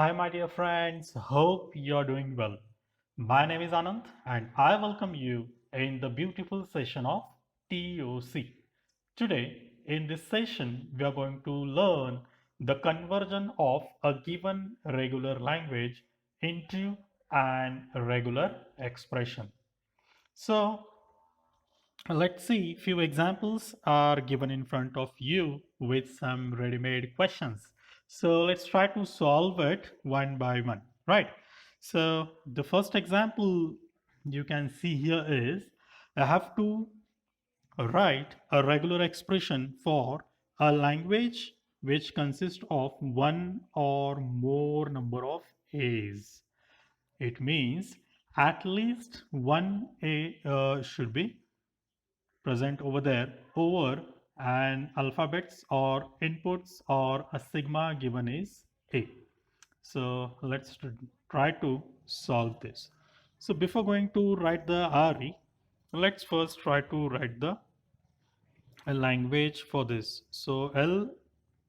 Hi, my dear friends. Hope you're doing well. My name is Anant, and I welcome you in the beautiful session of TOC. Today, in this session, we are going to learn the conversion of a given regular language into an regular expression. So, let's see, few examples are given in front of you with some ready-made questions. So let's try to solve it one by one, right? So the first example you can see here is I have to write a regular expression for a language which consists of one or more number of A's. It means at least one A should be present over there over an alphabets or inputs or a sigma given is A. So let's try to solve this. So before going to write the RE, let's first try to write the language for this. So L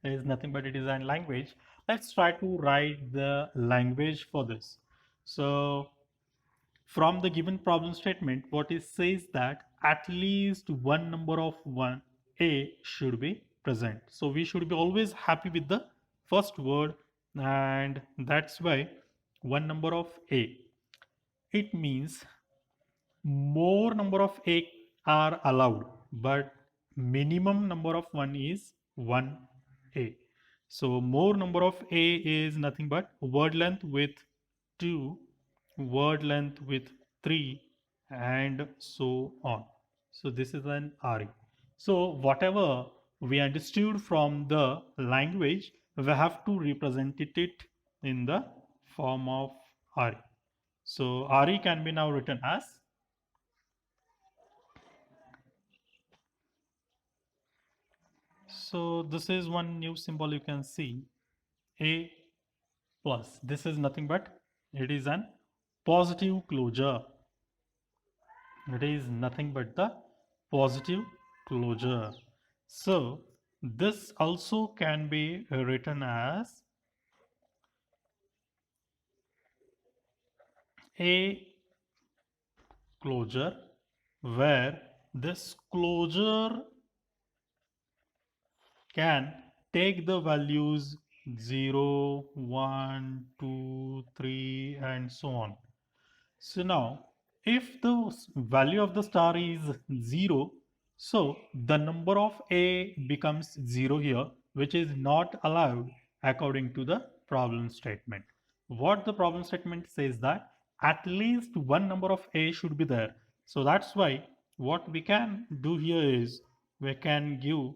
is nothing but it is a language. Let's try to write the language for this. So from the given problem statement, what it says that at least one number of one A should be present. So we should be always happy with the first word, and that's why one number of A. It means more number of A are allowed, but minimum number of one is 1A. So more number of A is nothing but word length with 2, word length with 3, and so on. So this is an RE. So whatever we understood from the language, we have to represent it in the form of RE. So RE can be now written as, so this is one new symbol you can see, A plus. This is nothing but it is an positive closure. It is nothing but the positive closure. So this also can be written as A closure, where this closure can take the values 0, 1, 2, 3, and so on. So now, if the value of the star is 0, so the number of A becomes 0 here, which is not allowed according to the problem statement. What the problem statement says that at least one number of A should be there. So that's why what we can do here is we can give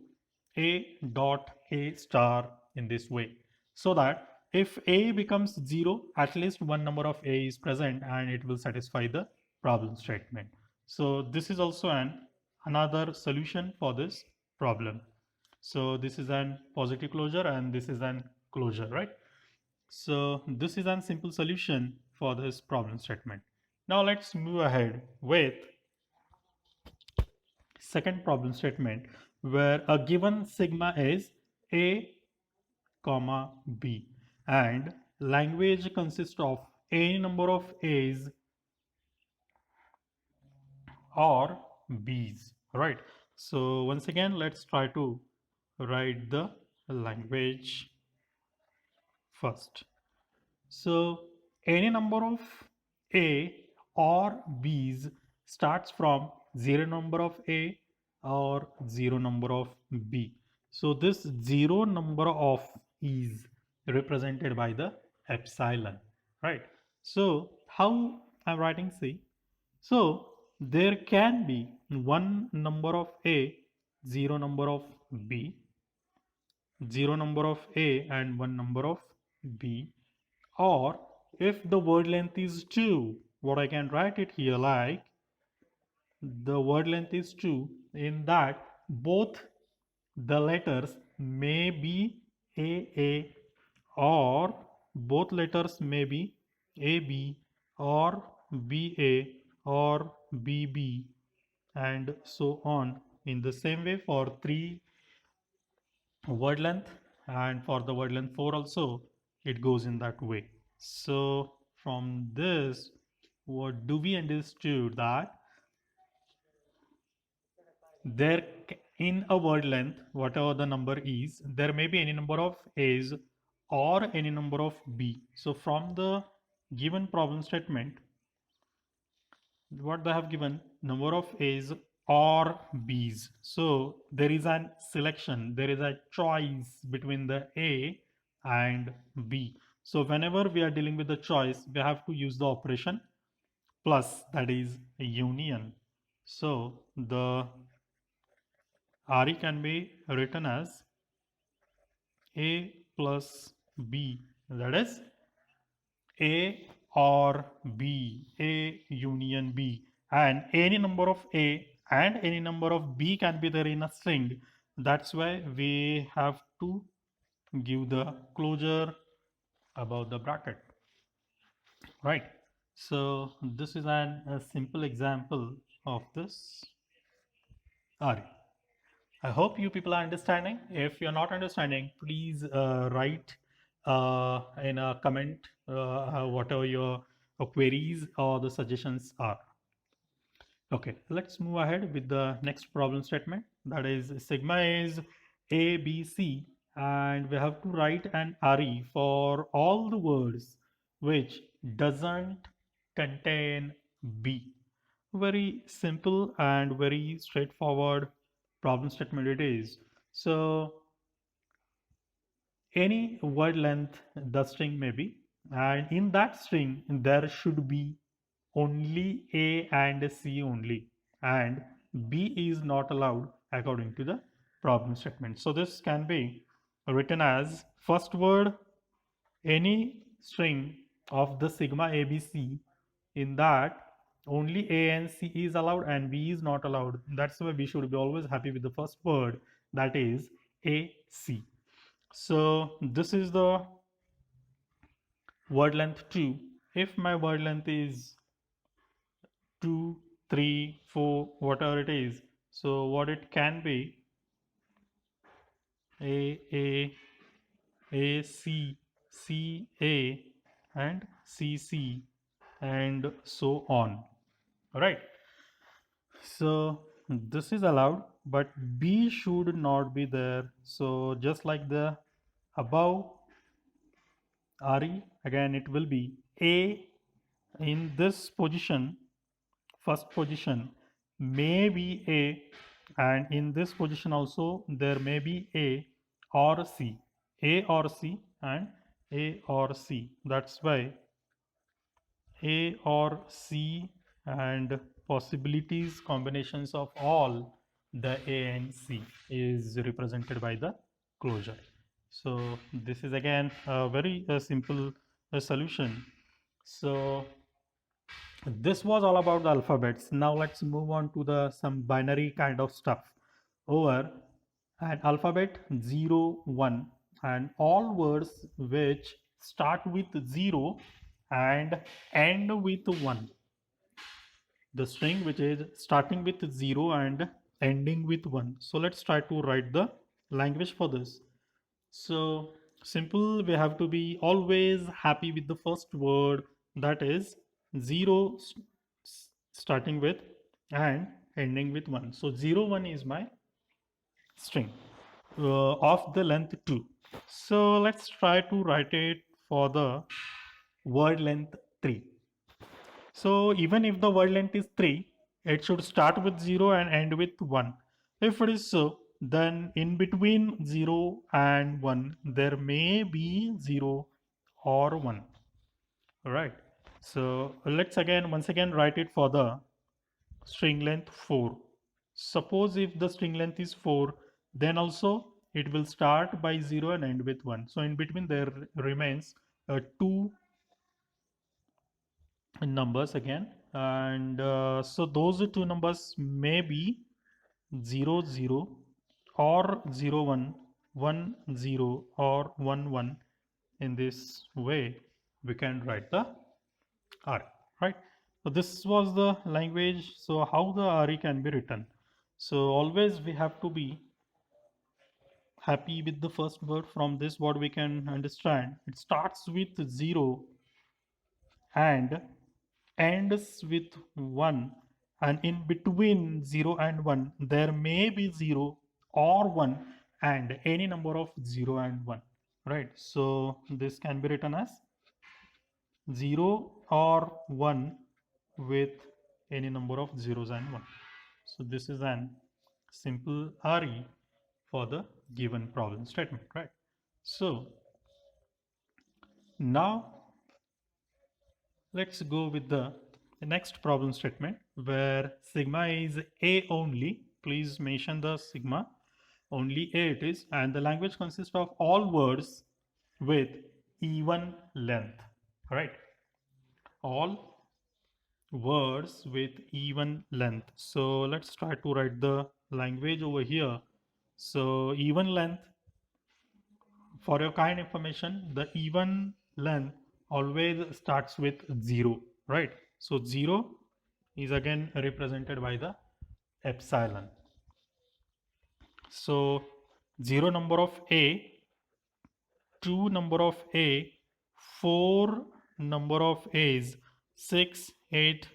A dot A star in this way, so that if A becomes 0, at least one number of A is present and it will satisfy the problem statement. So this is also another solution for this problem. So this is an positive closure and this is an closure, right? So this is a simple solution for this problem statement. Now let's move ahead with second problem statement, where a given sigma is A comma B, and language consists of any number of A's or B's, right? So once again, let's try to write the language first. So any number of A or B's starts from zero number of A or zero number of B. So this zero number of is represented by the epsilon, right? So how I'm writing C? So there can be one number of A, zero number of B, zero number of A and one number of B, or if the word length is 2, what I can write it here like the word length is 2, in that both the letters may be AA, or both letters may be AB or BA or BB, and so on. In the same way for 3 word length, and for the word length 4 also, it goes in that way. So from this, what do we understood that there in a word length, whatever the number is, there may be any number of A's or any number of B. So from the given problem statement, what they have given, number of A's or B's. So there is an selection, there is a choice between the A and B. So whenever we are dealing with the choice, we have to use the operation plus, that is a union. So the RE can be written as A plus B, that is A or B, A union B, and any number of A and any number of B can be there in a string. That's why we have to give the closure above the bracket, right? So this is a simple example of this RE. I hope you people are understanding. If you're not understanding, please write in a comment whatever your queries or the suggestions are. Okay, let's move ahead with the next problem statement. That is, sigma is A, B, C, and we have to write an RE for all the words which doesn't contain B. Very simple and very straightforward problem statement it is. So any word length the string may be, and in that string there should be only A and C only, and B is not allowed according to the problem statement. So this can be written as first word any string of the sigma ABC, in that only A and C is allowed and B is not allowed. That's why we should be always happy with the first word, that is AC. So this is the word length 2. If my word length is 2, 3, 4, whatever it is, so what it can be, A, C, A, and C, and so on. All right. So this is allowed, but B should not be there. So just like the above RE, again it will be A in this position, first position may be A, and in this position also there may be A or C, A or C and A or C. That's why A or C and possibilities combinations of all the A and C is represented by the closure. So this is again a very simple solution. So this was all about the alphabets. Now let's move on to the some binary kind of stuff. Over an alphabet 0, 1, and all words which start with 0 and end with 1. The string which is starting with 0 and ending with 1. So let's try to write the language for this. So simple, we have to be always happy with the first word, that is 0 starting with and ending with 1. So 0, 1 is my string of the length 2. So let's try to write it for the word length 3. So even if the word length is 3, it should start with 0 and end with 1. If it is so, then in between 0 and 1, there may be 0 or 1. Alright. So let's once again write it for the string length 4. Suppose if the string length is 4, then also it will start by 0 and end with 1. So in between there remains 2 numbers again, and so those two numbers may be 0, 0 or 0, 1, 1, 0 or 1, 1. In this way we can write the RE, right? So this was the language. So how the RE can be written? So always we have to be happy with the first word. From this what we can understand, it starts with 0 and ends with 1, and in between 0 and 1 there may be 0 or 1 and any number of 0 and 1, right? So this can be written as 0 or 1 with any number of zeros and 1. So this is an simple RE for the given problem statement, right? So now let's go with the next problem statement where sigma is a only. Please mention the sigma. Only a it is, and the language consists of all words with even length, right? All words with even length. So let's try to write the language over here. So even length, for your kind information, the even length always starts with 0, right? So 0 is again represented by the epsilon. So 0 number of A, 2 number of A, 4 number of A's, 6, 8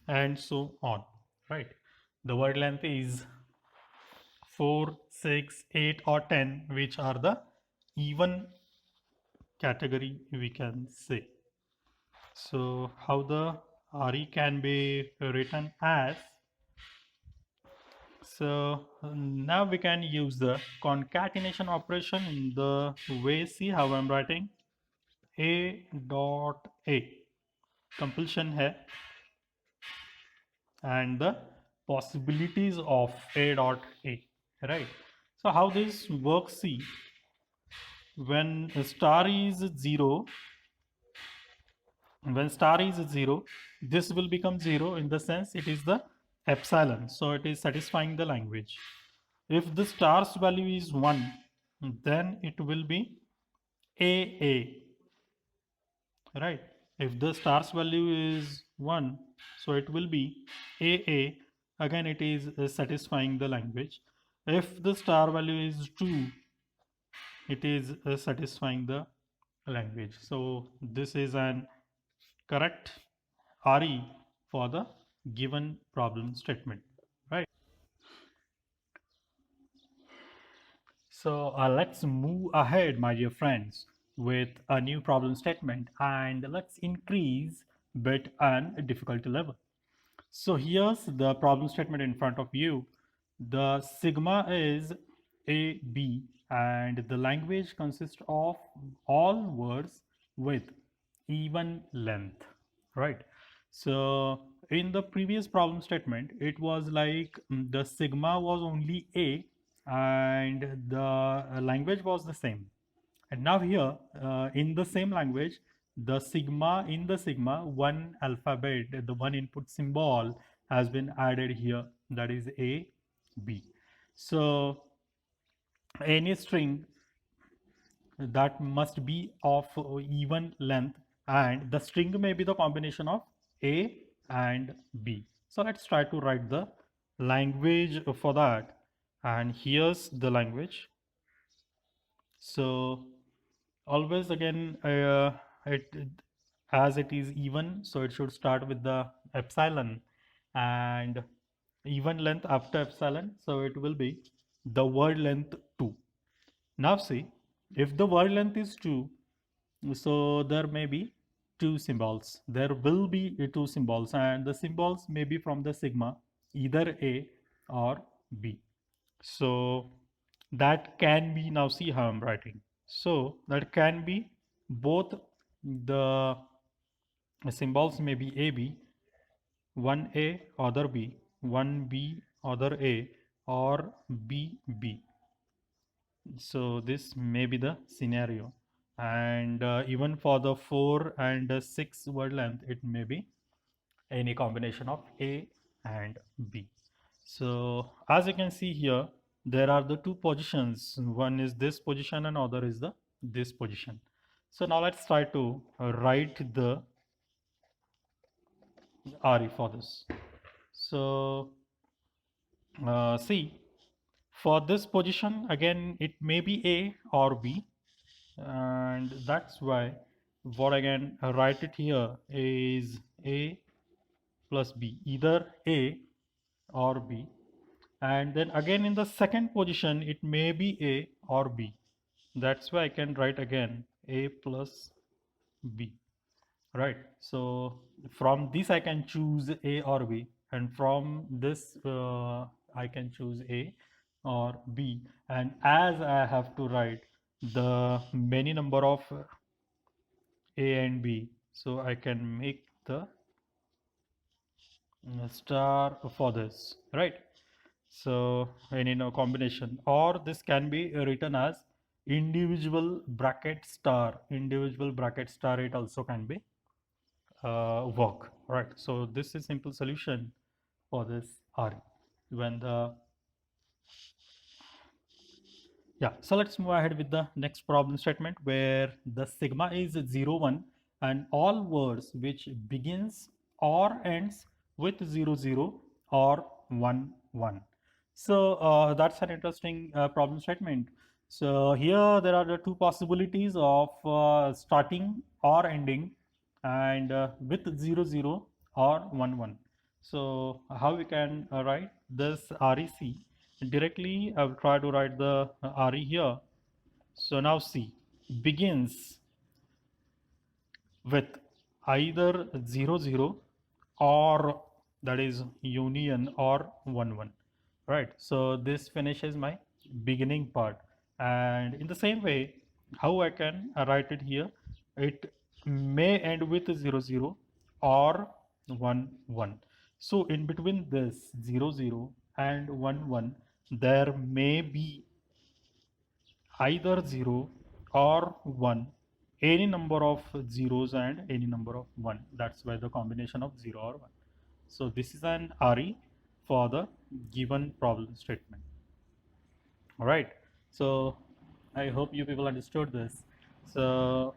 and so on, right? The word length is 4, 6, 8 or 10, which are the even category we can say. So how the RE can be written as, so now we can use the concatenation operation in the way, see how I'm writing, A dot A completion है and the possibilities of A dot A, right? So how this works, see, when star is 0, when star is 0, this will become 0 in the sense it is the epsilon, so it is satisfying the language. If the star's value is 1, then it will be AA, right? If the star's value is 1, so it will be AA, again it is satisfying the language. If the star value is 2, it is satisfying the language. So this is an correct RE for the given problem statement, right? So let's move ahead, my dear friends, with a new problem statement, and let's increase bit and difficulty level. So here's the problem statement in front of you. The sigma is AB and the language consists of all words with even length, right? So in the previous problem statement, it was like the sigma was only A and the language was the same. And now here in the same language, the sigma, in the sigma, one alphabet, the one input symbol has been added here, that is A, B. So any string that must be of even length, and the string may be the combination of A and B. So let's try to write the language for that, and here's the language. So always again it as it is even, so it should start with the epsilon and even length after epsilon, so it will be the word length 2. Now see, if the word length is 2, so there may be two symbols, there will be two symbols, and the symbols may be from the sigma, either A or B. So that can be, now see how I'm writing, so that can be both the symbols may be AB, one A other B, one B other A, or BB. So this may be the scenario, and even for the 4 and 6 word length, it may be any combination of A and B. So as you can see here, there are the two positions, one is this position and other is the this position. So now let's try to write the RE for this. So see, For this position, again, it may be A or B, and that's why what I can write it here is A plus B, either A or B. And then again in the second position, it may be A or B. That's why I can write again A plus B, right? So from this I can choose A or B, and from this I can choose A or B. And as I have to write the many number of A and B, so I can make the star for this, right? So any combination, or this can be written as individual bracket star. Individual bracket star, it also can be work, right? So this is simple solution for this RE. When the Yeah, so let's move ahead with the next problem statement where the sigma is 0, 1 and all words which begins or ends with 0, 0 or 1, 1. So that's an interesting problem statement. So here there are the two possibilities of starting or ending and with 0, 0 or 1, 1. So how we can write this REC? Directly I will try to write the RE here. So now see, begins with either 0, 0 or that is union or 1, 1, right? So this finishes my beginning part, and in the same way how I can write it here, it may end with 0, 0 or 1, 1. So in between this 0, 0 and 1, 1 there may be either 0 or 1, any number of zeros and any number of 1. That's why the combination of 0 or 1. So this is an RE for the given problem statement. All right. So I hope you people understood this. So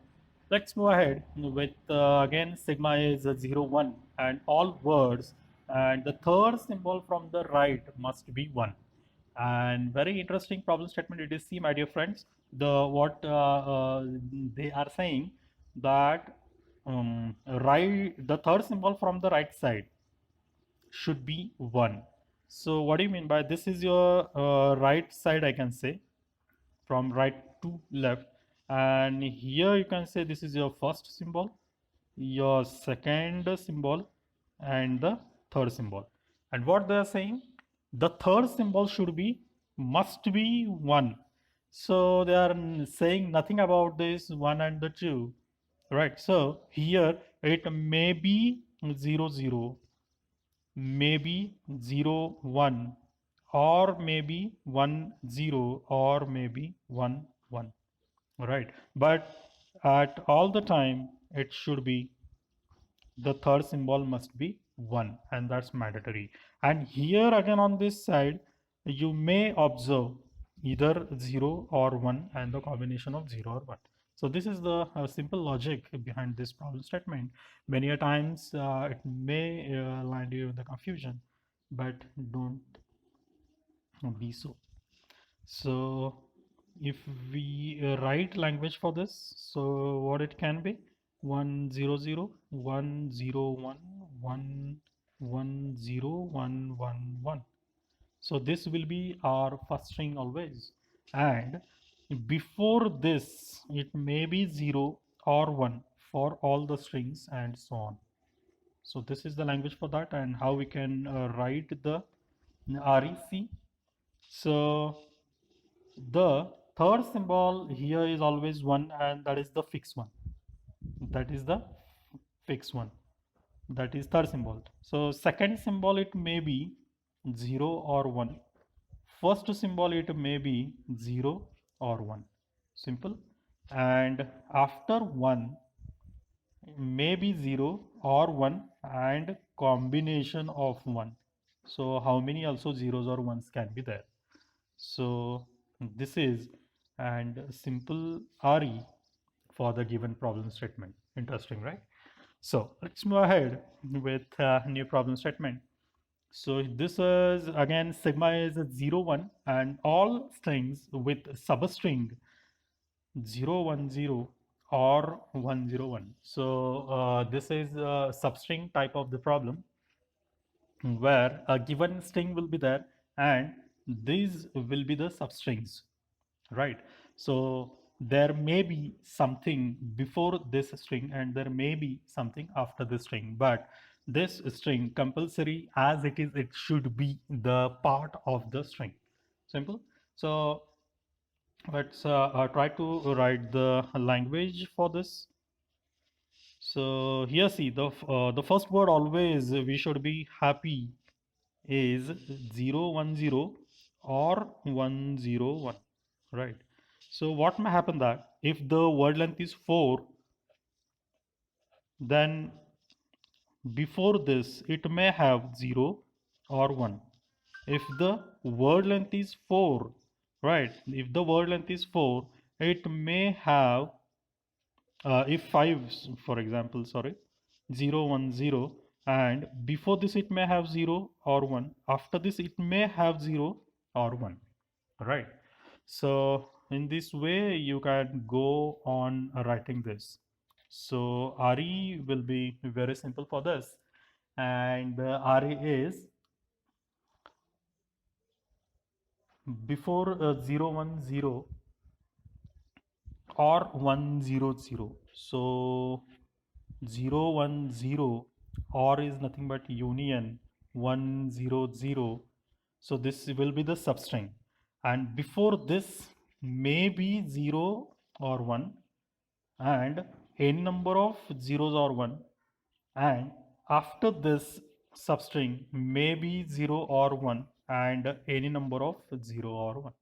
let's move ahead with again sigma is 0, 1 and all words, and the third symbol from the right must be 1. And very interesting problem statement it is. See, my dear friends, the what they are saying that right, the third symbol from the right side should be 1. So what do you mean by this? Is your right side, I can say, from right to left, and here you can say this is your first symbol, your second symbol, and the third symbol. And what they are saying, the third symbol should be, must be 1. So they are saying nothing about this 1 and the 2, right? So here it may be 0, 0, maybe 0, 1, or maybe 1, 0, or maybe 1, 1, right? But at all the time it should be, the third symbol must be 1, and that's mandatory. And here again on this side you may observe either 0 or 1 and the combination of 0 or 1. So this is the simple logic behind this problem statement. Many a times it may land you in the confusion, but don't be so. So if we write language for this, so what it can be, 1, 0, 0, 1, 0, 1, 1, 1, 0, 1, 1, 1. So this will be our first string always, and before this it may be 0 or 1 for all the strings and so on. So this is the language for that, and how we can write the REC. So the third symbol here is always 1, and that is the fixed one. That is the fixed one. That is third symbol. So second symbol it may be 0 or 1. First symbol it may be 0 or 1. Simple. And after 1 may be 0 or 1 and combination of 1. So how many also zeros or ones can be there? So this is and simple RE for the given problem statement. Interesting, right? So let's move ahead with a new problem statement. So this is again sigma is a 0 1 and all strings with substring 0 1 0 or 1 0 1. So this is a substring type of the problem where a given string will be there and these will be the substrings, right? So there may be something before this string and there may be something after this string, but this string compulsory as it is, it should be the part of the string. Simple. So let's try to write the language for this. So here see the first word always we should be happy is 0 1 0 or 1 0 1, right? So what may happen that if the word length is 4, then before this it may have 0 or 1. If the word length is 4, right, if the word length is 4, it may have if 5 for example, sorry, 0 1 0, and before this it may have 0 or 1, after this it may have 0 or 1, right? So in this way you can go on writing this. So RE will be very simple for this, and RE is before 0 1 0 or 1 0 0. So 0 1 0 or is nothing but union 1 0 0. So this will be the substring, and before this may be 0 or 1 and n number of zeros or 1, and after this substring may be 0 or 1 and any number of 0 or 1.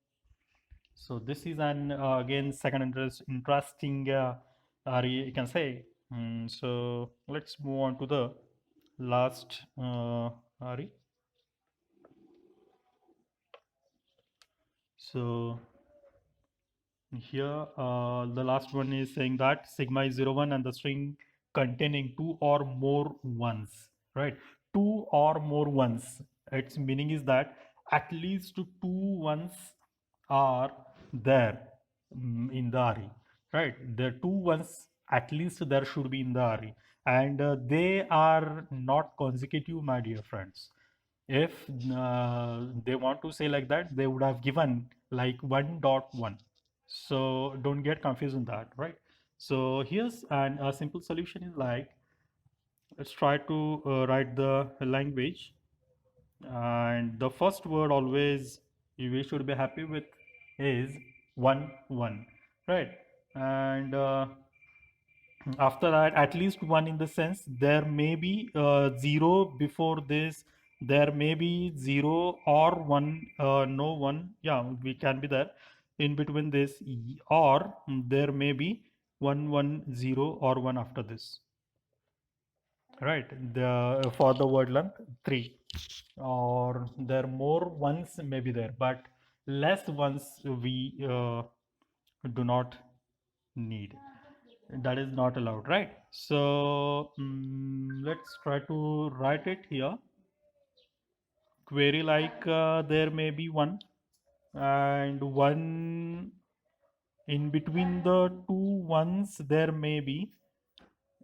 So this is an again second interesting you can say. So let's move on to the last RE. So here the last one is saying that sigma is 0 1 and the string containing two or more ones, right? Two or more ones. Its meaning is that at least two ones are there in the RE, right? The two ones at least there should be in the RE, and they are not consecutive, my dear friends. If they want to say like that, they would have given like 1.1. So don't get confused in that, right? So here's a simple solution is like, let's try to write the language, and the first word always we should be happy with is 1 1, right? And after that at least one, in the sense there may be 0 before this, there may be 0 or 1, no 1, yeah, we can be there in between this, or there may be 1 1 0 or 1 after this, right? The for the word length 3, or there more ones may be there, but less ones we do not need, that is not allowed, right? So let's try to write it here. Query like there may be one, and one in between the two ones there may be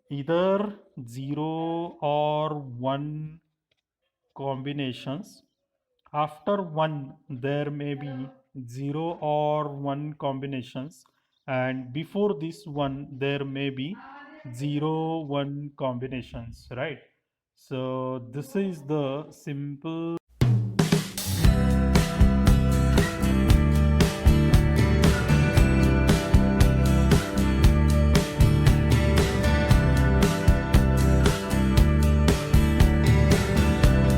either 0 or 1 combinations. After 1 there may be 0 or 1 combinations, and before this one there may be 0 1 combinations, right? So this is the simple